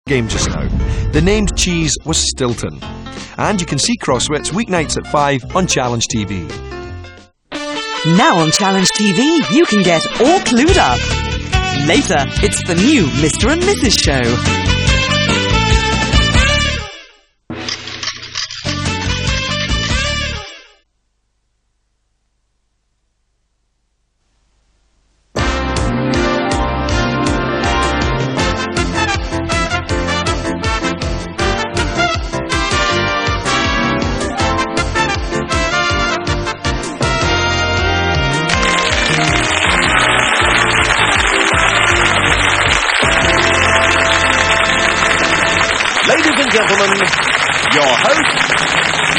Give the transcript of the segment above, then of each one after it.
Game just now. The named cheese was Stilton. And you can see Crosswits weeknights at 5 on Challenge TV. Now on Challenge TV, you can get all clued up. Later, it's the new Mr. and Mrs. Show. Ladies and gentlemen, your host,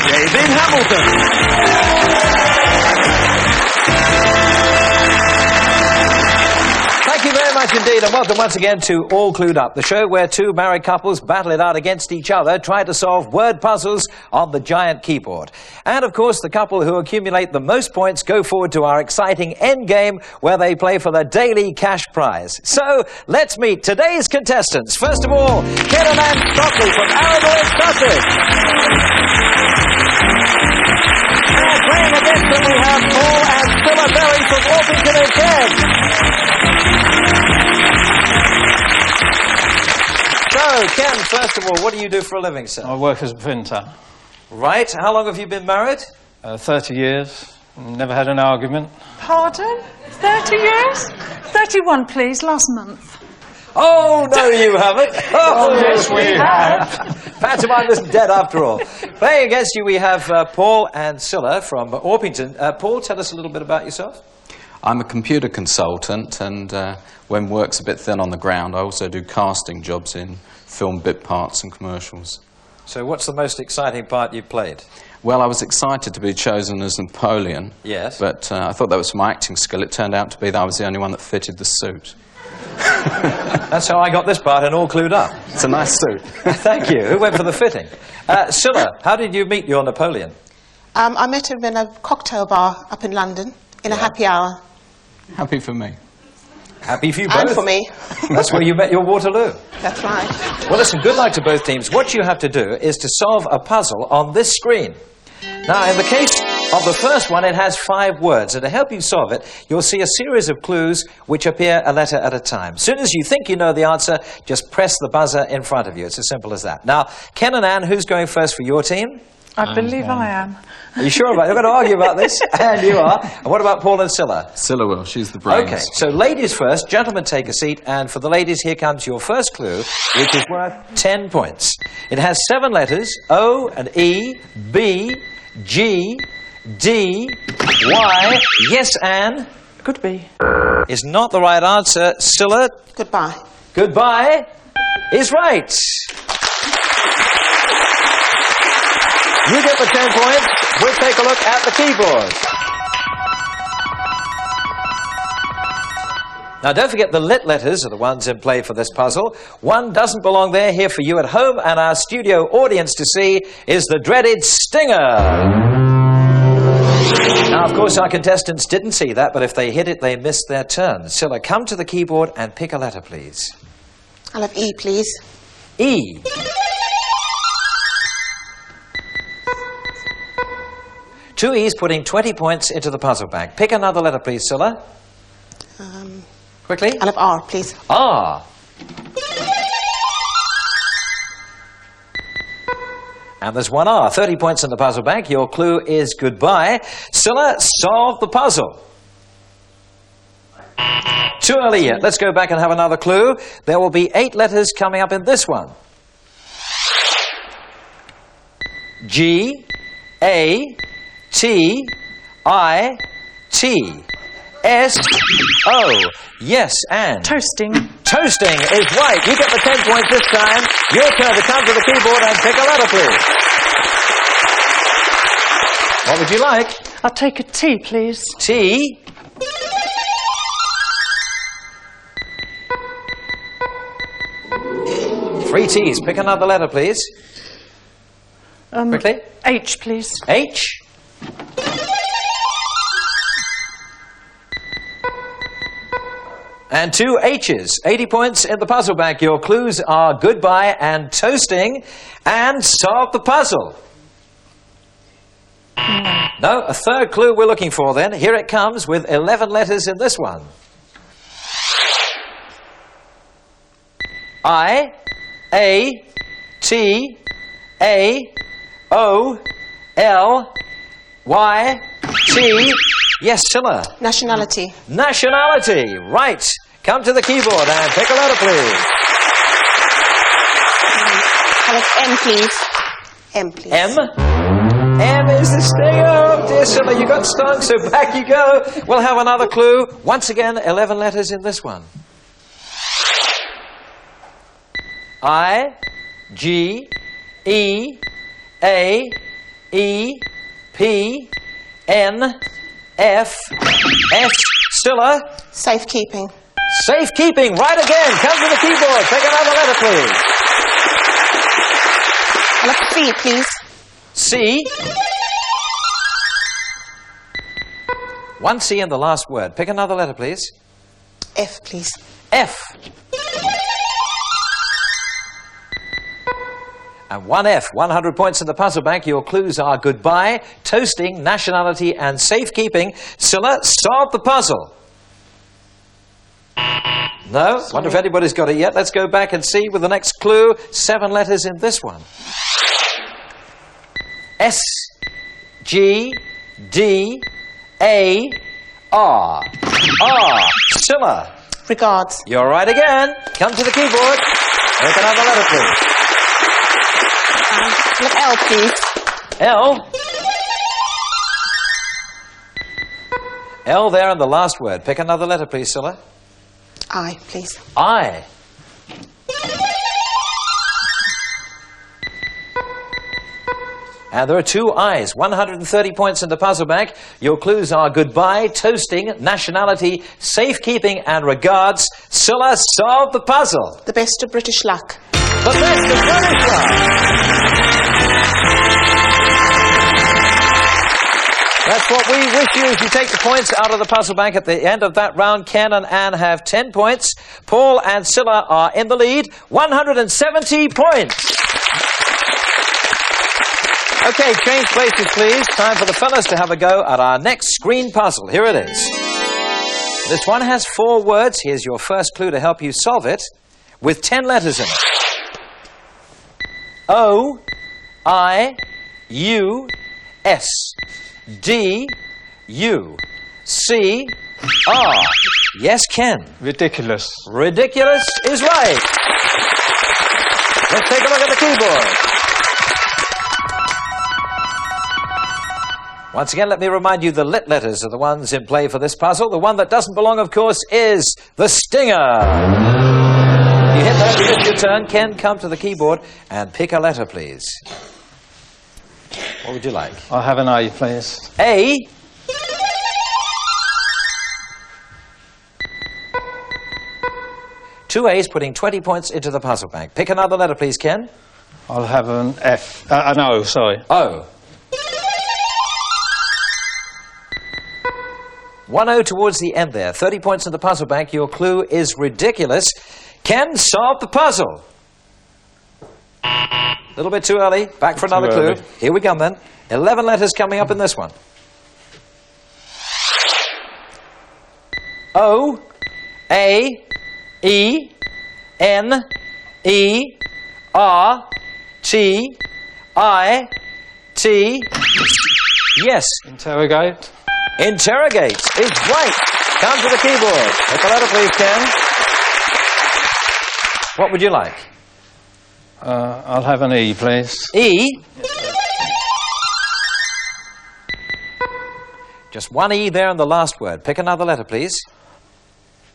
David Hamilton. Thank you very much indeed, and welcome once again to All Clued Up, the show where two married couples battle it out against each other, trying to solve word puzzles on the giant keyboard. And of course, the couple who accumulate the most points go forward to our exciting end game, where they play for the daily cash prize. So, let's meet today's contestants. First of all, Ken and Ann Stockley from Arundel in Sussex. And playing against them, we have Paul and Cilla Berry from Orpington in Kent. So, Ken, first of all, what do you do for a living, sir? I work as a printer. Right. How long have you been married? 30 years. Never had an argument. Pardon? 30 years? 31, please, last month. Oh, no, you haven't. Oh, yes, we have. Pantomime isn't dead after all. Playing against you, we have Paul and Cilla from Orpington. Paul, tell us a little bit about yourself. I'm a computer consultant, and when work's a bit thin on the ground, I also do casting jobs in film bit parts and commercials. So what's the most exciting part you've played? Well, I was excited to be chosen as Napoleon. Yes. But I thought that was my acting skill. It turned out to be that I was the only one that fitted the suit. That's how I got this part and All Clued Up. It's a nice suit. Thank you. Who went for the fitting? Cilla, how did you meet your Napoleon? I met him in a cocktail bar up in London in a happy hour. Happy for me. Happy for you both. And for me. That's where you met your Waterloo. That's right. Well, listen, good luck to both teams. What you have to do is to solve a puzzle on this screen. Now, in the case of the first one, it has 5 words, and to help you solve it, you'll see a series of clues which appear a letter at a time. As soon as you think you know the answer, just press the buzzer in front of you. It's as simple as that. Now, Ken and Ann, who's going first for your team? I believe I am. Are you sure about it? You're going to argue about this? And you are. And what about Paul and Cilla? Cilla will. She's the brains. Okay, so ladies first. Gentlemen, take a seat. And for the ladies, here comes your first clue, which is worth 10 points. It has 7 letters, O and E, B, G, D, Y. Yes, Anne? Could be. Is not the right answer. Cilla? Goodbye. Goodbye is right. You get the 10 points. We'll take a look at the keyboard. Now, don't forget the lit letters are the ones in play for this puzzle. One doesn't belong there. Here for you at home and our studio audience to see is the dreaded stinger. Now, of course, our contestants didn't see that, but if they hit it, they missed their turn. Cilla, come to the keyboard and pick a letter, please. I'll have E, please. E. Two E's putting 20 points into the puzzle bank. Pick another letter, please, Cilla. Quickly. I'll have R, please. R. And there's 1 R. 30 points in the puzzle bank. Your clue is goodbye. Cilla, solve the puzzle. Too early yet. Let's go back and have another clue. There will be 8 letters coming up in this one. G, A, T, I, T, S, O. Yes, and? Toasting. Toasting is right. You get the 10 points this time. Your turn to come to the keyboard and pick a letter, please. What would you like? I'll take a T, please. T. Three T's. Pick another letter, please. Quickly. H, please. H. And 2 H's. 80 points in the puzzle bank. Your clues are goodbye and toasting and solve the puzzle. No, a third clue we're looking for then. Here it comes with 11 letters in this one. I, A, T, A, O, L, Y, T. Yes, Scylla. Nationality. Nationality. Right. Come to the keyboard and pick a letter, please. Have it M, please. M, please. M. M is the stinger. Oh, dear Scylla, you got stung, so back you go. We'll have another clue. Once again, 11 letters in this one. I, G, E, A, E, P, N, F, S. Scylla. Safekeeping. Safekeeping. Right again. Come to the keyboard. Pick another letter, please. And a C, please. C. 1 C in the last word. Pick another letter, please. F, please. F. And 1 F. 100 points in the puzzle bank. Your clues are goodbye, toasting, nationality, and safekeeping. Scylla, solve the puzzle. No? Wonder if anybody's got it yet. Let's go back and see with the next clue. 7 letters in this one. S, G, D, A, R. R. Scylla. Regards. You're right again. Come to the keyboard. Pick another letter, please. Look, L, please. L. L there in the last word. Pick another letter, please, Scylla. I, please. I. And there are 2 I's. 130 points in the puzzle bank. Your clues are goodbye, toasting, nationality, safekeeping, and regards. Scylla, solve the puzzle. The best of British luck. The best of British luck. That's what we wish you as you take the points out of the puzzle bank at the end of that round. Ken and Anne have 10 points. Paul and Scylla are in the lead. 170 points. Okay, change places, please. Time for the fellas to have a go at our next screen puzzle. Here it is. This one has 4 words. Here's your first clue to help you solve it, with 10 letters in it. O, I, U, S, D, U, C, R. Yes, Ken. Ridiculous. Ridiculous is right. Let's take a look at the keyboard. Once again, let me remind you the lit letters are the ones in play for this puzzle. The one that doesn't belong, of course, is the stinger. You hit that, you miss your turn. Ken, come to the keyboard and pick a letter, please. What would you like? I'll have an A, please. A. Two A's putting 20 points into the puzzle bank. Pick another letter, please, Ken. I'll have an F. An O, sorry. O. 1 O towards the end there. 30 points in the puzzle bank. Your clue is ridiculous. Ken, solve the puzzle. A little bit too early. Back for another clue. Here we come then. 11 letters coming up in this one. O, A, E, N, E, R, T, I, T. Yes. Interrogate. Interrogate is right. Come to the keyboard. Pick a letter, please, Ken. What would you like? I'll have an E, please. E. Just 1 E there in the last word. Pick another letter, please.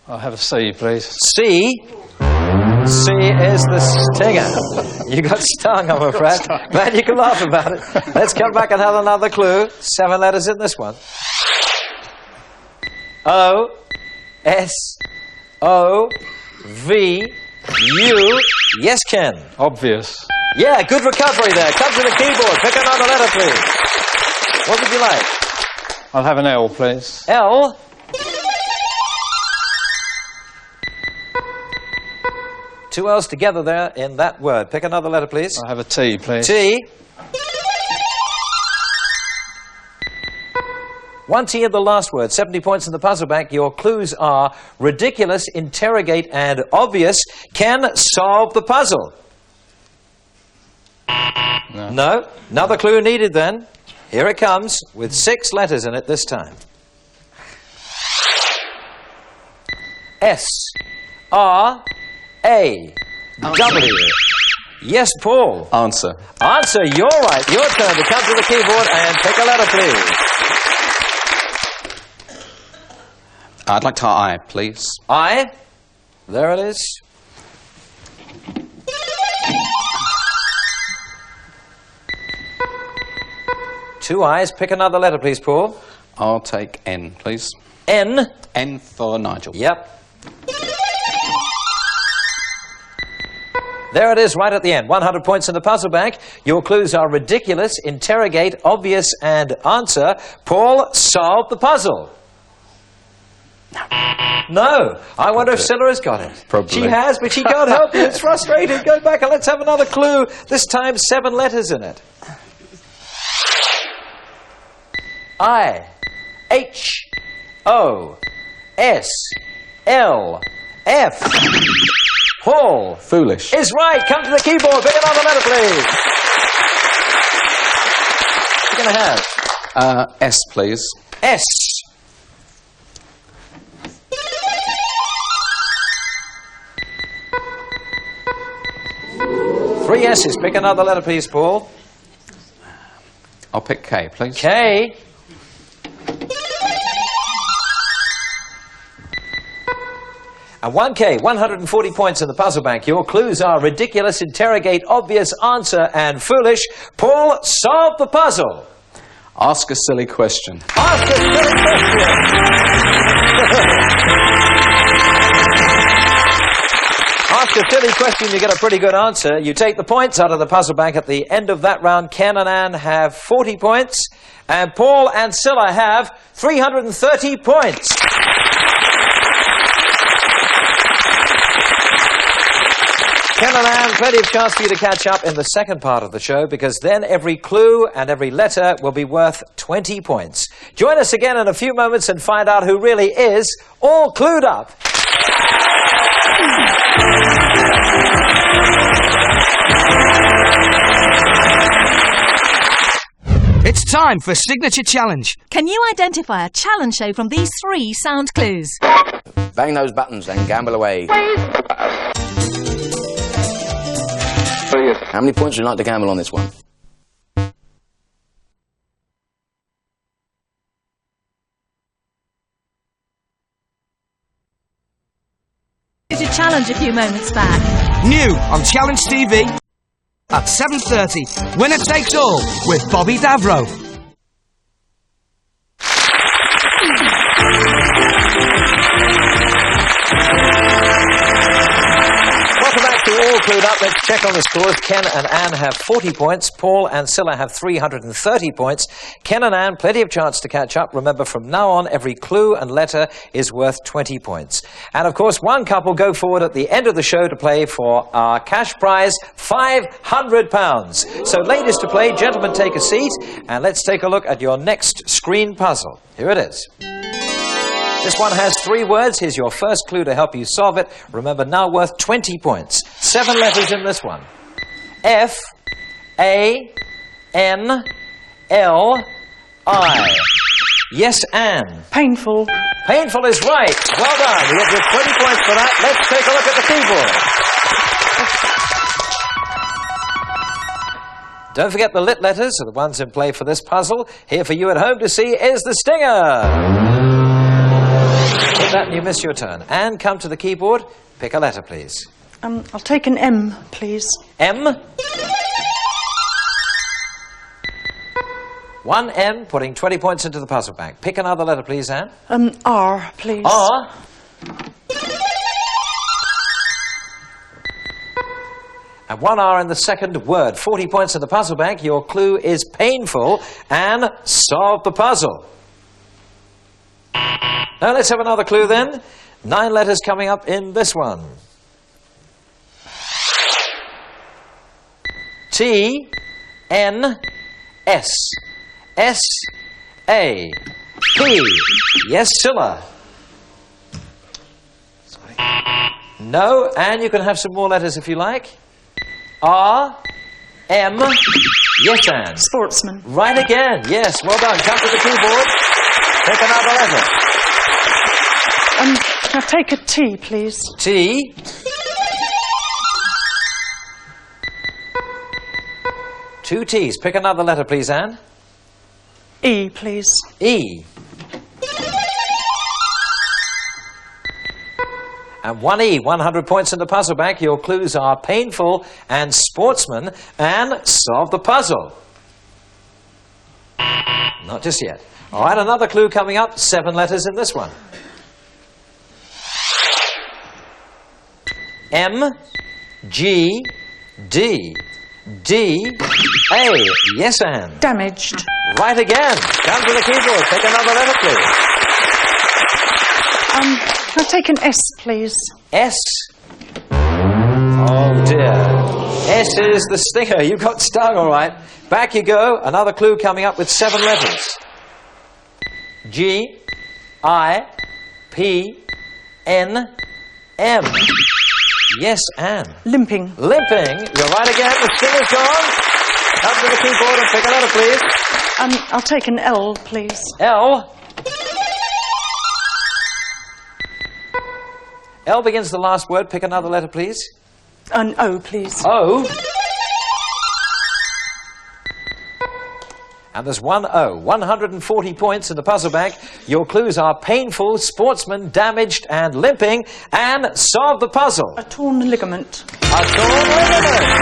I'll have a C, please. C. C is the stinger. You got stung, I'm afraid. Glad you can laugh about it. Let's come back and have another clue. 7 letters in this one. O, S, O, V, U. Yes, Ken. Obvious. Yeah, good recovery there. Come to the keyboard. Pick another letter, please. What would you like? I'll have an L, please. L. Two L's together there in that word. Pick another letter, please. I'll have a T, please. T. One T in the last word. 70 points in the puzzle bank. Your clues are ridiculous, interrogate, and obvious. Can solve the puzzle. No. No. Another clue needed then. Here it comes with 6 letters in it this time. S. R. A. W. Yes, Paul. Answer. Answer, you're right. Your turn to come to the keyboard and pick a letter, please. I'd like to I, please. I. There it is. Two I's. Pick another letter, please, Paul. I'll take N, please. N. N for Nigel. Yep. There it is, right at the end. 100 points in the puzzle bank. Your clues are ridiculous, interrogate, obvious, and answer. Paul, solve the puzzle. No. I wonder if Scylla has got it. Probably. She has, but she can't help you. It's frustrating. Go back and let's have another clue. This time 7 letters in it. I. H. O. S. L. F. Paul. Foolish. Is right. Come to the keyboard. Pick another letter, please. What are you going to have? S, please. S. Three S's. Pick another letter, please, Paul. I'll pick K, please. K. And 1K, 140 points in the puzzle bank. Your clues are ridiculous, interrogate, obvious, answer, and foolish. Paul, solve the puzzle. Ask a silly question. Ask a silly question. Ask a silly question, you get a pretty good answer. You take the points out of the puzzle bank at the end of that round. Ken and Anne have 40 points, and Paul and Scylla have 330 points. Ken and Anne, plenty of chance for you to catch up in the second part of the show, because then every clue and every letter will be worth 20 points. Join us again in a few moments and find out who really is all clued up. It's time for Signature Challenge. Can you identify a challenge show from these 3 sound clues? Bang those buttons and gamble away. How many points would you like to gamble on this one? Did you challenge a few moments back? New on Challenge TV at 7:30. Winner takes all with Bobby Davro. Welcome back to All Clued Up. Let's check on the scores. Ken and Anne have 40 points. Paul and Scylla have 330 points. Ken and Anne, plenty of chance to catch up. Remember, from now on, every clue and letter is worth 20 points. And, of course, one couple go forward at the end of the show to play for our cash prize, £500. So, ladies to play, gentlemen take a seat, and let's take a look at your next screen puzzle. Here it is. This one has 3 words. Here's your first clue to help you solve it. Remember, now worth 20 points. 7 letters in this one. F, A, N, L, I. Yes, Anne. Painful. Painful is right. Well done. You get 20 points for that. Let's take a look at the keyboard. Don't forget the lit letters are the ones in play for this puzzle. Here for you at home to see is the stinger. Hit that and you miss your turn. Anne, come to the keyboard. Pick a letter, please. I'll take an M, please. M. 1 M, putting 20 points into the puzzle bank. Pick another letter, please, Anne. R, please. R. And 1 R in the second word. 40 points in the puzzle bank. Your clue is painful. Anne, solve the puzzle. Now let's have another clue then. 9 letters coming up in this one. T, N, S, S, A, P. Yes, Scylla. No, and you can have some more letters if you like. R, M, yes, Anne. Sportsman. Right again, yes, well done. Come to the keyboard. Pick another letter. Can I take a T, please? T. Two T's. Pick another letter, please, Anne. E, please. E. And one E, 100 points in the puzzle bank. Your clues are painful and sportsman and solve the puzzle. Not just yet. All right, another clue coming up. 7 letters in this one. M, G, D, D, A. Yes, Anne. Damaged. Right again. Come to the keyboard. Take another letter, please. Can I take an S, please? S. Oh, dear. S is the stinger. You got stung, all right. Back you go. Another clue coming up with 7 letters. G, I, P, N, M. Yes, Anne. Limping. Limping. You're right again. The stinger's gone. Come to the keyboard and pick a letter, please. I'll take an L, please. L. L begins the last word. Pick another letter, please. An O, please. O. And there's one O. 140 points in the puzzle bank. Your clues are painful, sportsman, damaged, and limping. And solve the puzzle. A torn ligament. A torn ligament.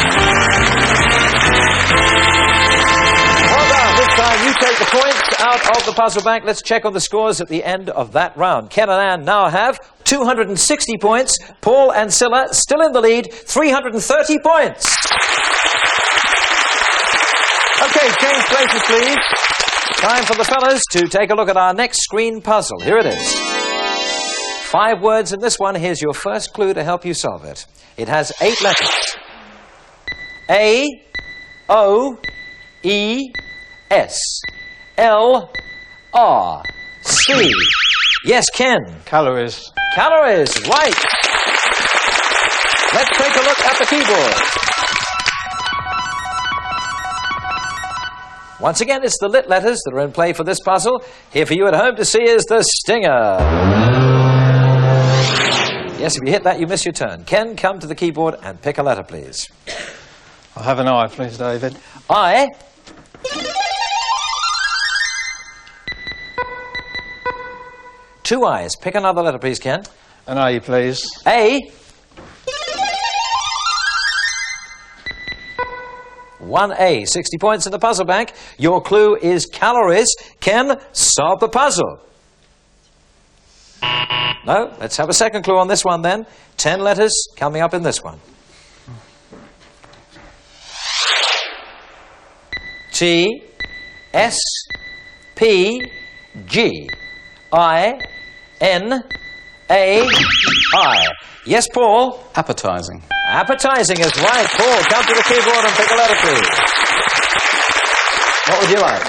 Well done. This time you take the points out of the puzzle bank. Let's check on the scores at the end of that round. Ken and Anne now have 260 points. Paul and Scylla still in the lead, 330 points. Okay, change places, please. Time for the fellas to take a look at our next screen puzzle. Here it is. 5 words in this one. Here's your first clue to help you solve it. It has 8 letters. A, O, E, S, L, R, C. Yes, Ken. Calories. Calories, right. Let's take a look at the keyboard. Once again, it's the lit letters that are in play for this puzzle. Here for you at home to see is the stinger. Yes, if you hit that, you miss your turn. Ken, come to the keyboard and pick a letter, please. I'll have an I, please, David. I. Two I's. Pick another letter, please, Ken. An A, please. A. 1A. 60 points in the puzzle bank. Your clue is calories. Ken, solve the puzzle. No? Let's have a second clue on this one then. 10 letters coming up in this one. T, S, P, G, I, N, A, I. Yes, Paul? Appetizing. Appetizing is right. Paul, come to the keyboard and pick a letter, please. What would you like?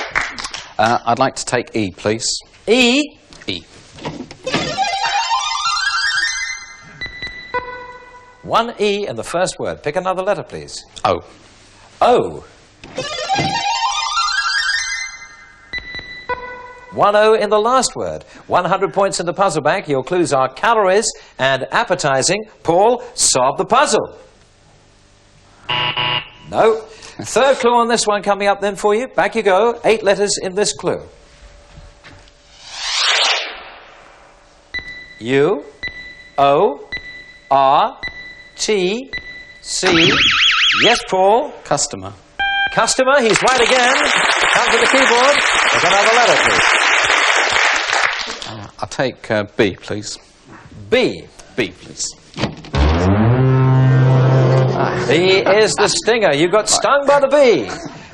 I'd like to take E, please. E. E. 1 E in the first word. Pick another letter, please. O. O. 1 O in the last word. 100 points in the puzzle bank. Your clues are calories and appetizing. Paul, solve the puzzle. No. Third clue on this one coming up then for you. Back you go. 8 letters in this clue. U, O, R, T, C. Yes, Paul? Customer. Customer, he's right again. Come to the keyboard. Pick another letter, please. I'll take B, please. B. B, please. B is the stinger. You got stung by the bee.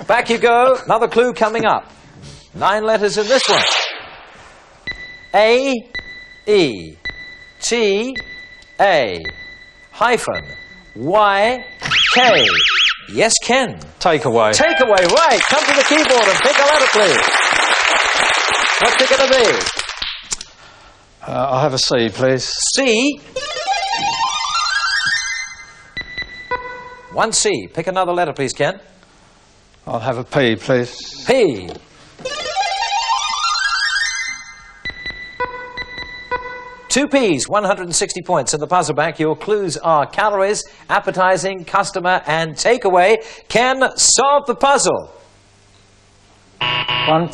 Back you go. Another clue coming up. 9 letters in this one. A, E, T, A, hyphen, Y, K. Yes, Ken. Take away. Take away, right. Come to the keyboard and pick a letter, please. What's it going to be? I'll have a C, please. C. 1 C. Pick another letter, please, Ken. I'll have a P, please. P. Two P's, 160 points in the puzzle bank. Your clues are calories, appetizing, customer, and takeaway. Ken, solve the puzzle. 1.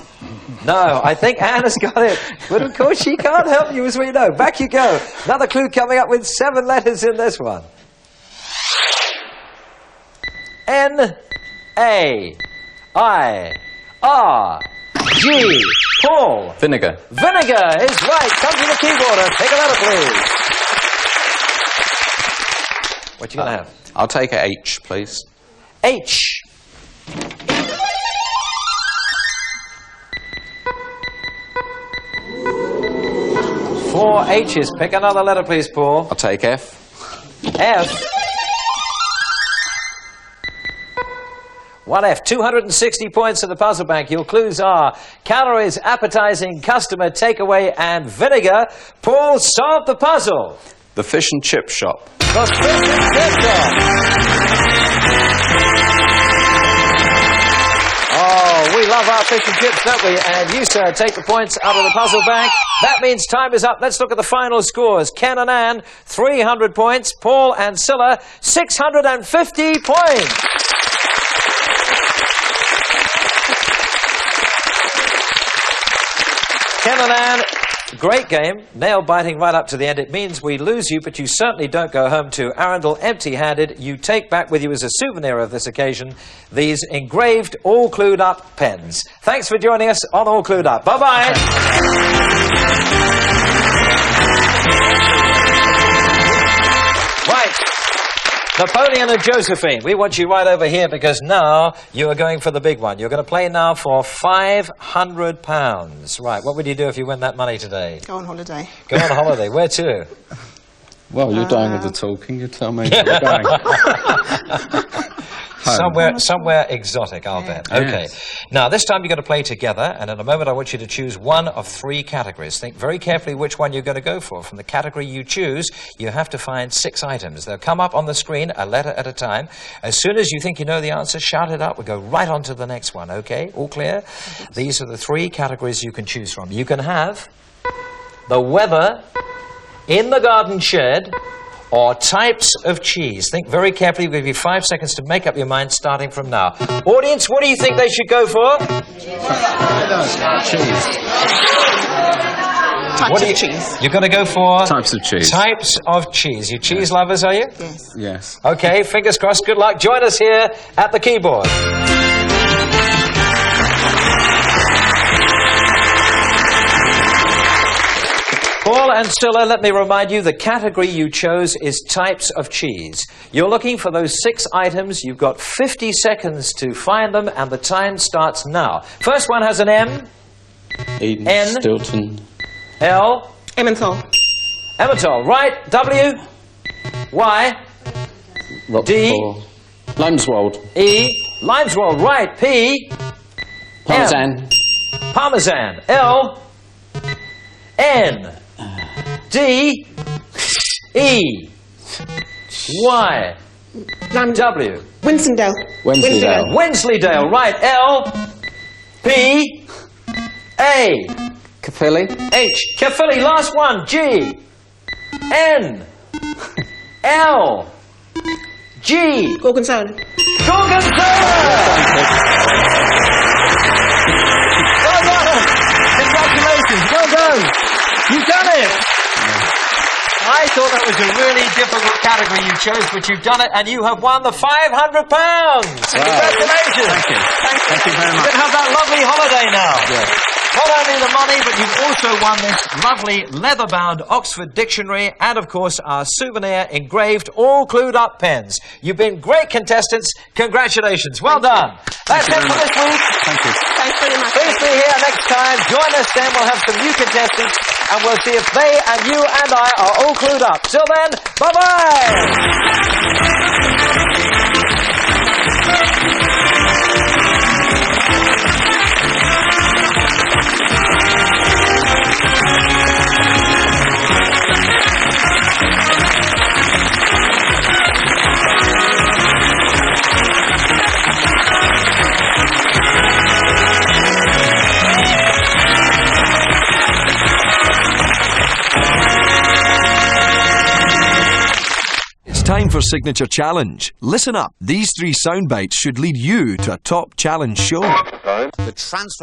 No, I think Anne has got it. But of course she can't help you, as we know. Back you go. Another clue coming up with 7 letters in this one. N, A, I, R, G. Paul. Vinegar. Vinegar is right. Come to the keyboard and pick a letter, please. What you going to have? I'll take a H, please. H. Four H's. Pick another letter, please, Paul. I'll take F. F. 1 F. 260 points in the puzzle bank. Your clues are calories, appetizing, customer, takeaway, and vinegar. Paul, solve the puzzle. The fish and chip shop. The fish and chip shop. Oh, we love our fish and chips, don't we? And you, sir, take the points out of the puzzle bank. That means time is up. Let's look at the final scores. Ken and Anne, 300 points. Paul and Scylla, 650 points. Ken and Anne, great game, nail-biting right up to the end. It means we lose you, but you certainly don't go home to Arundel empty-handed. You take back with you as a souvenir of this occasion these engraved, all clued up pens. Thanks for joining us on All Clued Up. Bye-bye. Right. Napoleon and Josephine, we want you right over here because now you are going for the big one. You're going to play now for £500. Right, what would you do if you win that money today? Go on holiday. Go on holiday. Where to? Well, you're dying of the talking. You tell me where you're going. Somewhere exotic, I'll bet. Okay. Yes. Now, this time you're going to play together, and in a moment I want you to choose one of 3 categories. Think very carefully which one you're going to go for. From the category you choose, you have to find 6 items. They'll come up on the screen, a letter at a time. As soon as you think you know the answer, shout it out. We'll go right on to the next one, okay? All clear? These are the 3 categories you can choose from. You can have the weather in the garden shed, or types of cheese. Think very carefully. We'll give you 5 seconds to make up your mind starting from now. Audience, what do you think they should go for? Cheese. Types of cheese. You're going to go for? Types of cheese. Types of cheese. You cheese lovers, are you? Yes. Yes. Okay, fingers crossed. Good luck. Join us here at the keyboard. Paul and Scylla, let me remind you, the category you chose is types of cheese. You're looking for those 6 items. You've got 50 seconds to find them, and the time starts now. First one has an M. Eden, N. Stilton. L. Emmenthal. Emmenthal. Right. W. Y. Roquefort. Limeswold. E. Limeswold. Right. P. Parmesan. M. Parmesan. L. N. D. E. Y. W. Winsondale. Wensleydale. Wensleydale. Right. L. P. A. Caerphilly. H. Caerphilly. Last one. G. N. L. G. Gorgonzola. Gorgonzola! Well done! Congratulations. Well done. You've done it. I thought that was a really difficult category you chose, but you've done it, and you have won the £500. Congratulations. Thank you. Thank you very You much. can have that lovely holiday now. Yes. Not only the money, but you've also won this lovely leather-bound Oxford Dictionary and, of course, our souvenir engraved, all clued up pens. You've been great contestants. Congratulations. Well done. That's it for this week. Thank you. Thanks very much. Please be here next time. Join us then. We'll have some new contestants, and we'll see if they and you and I are all clued up. Till then, bye-bye. time for Signature Challenge. Listen up. These 3 sound bites should lead you to a top challenge show. The transformation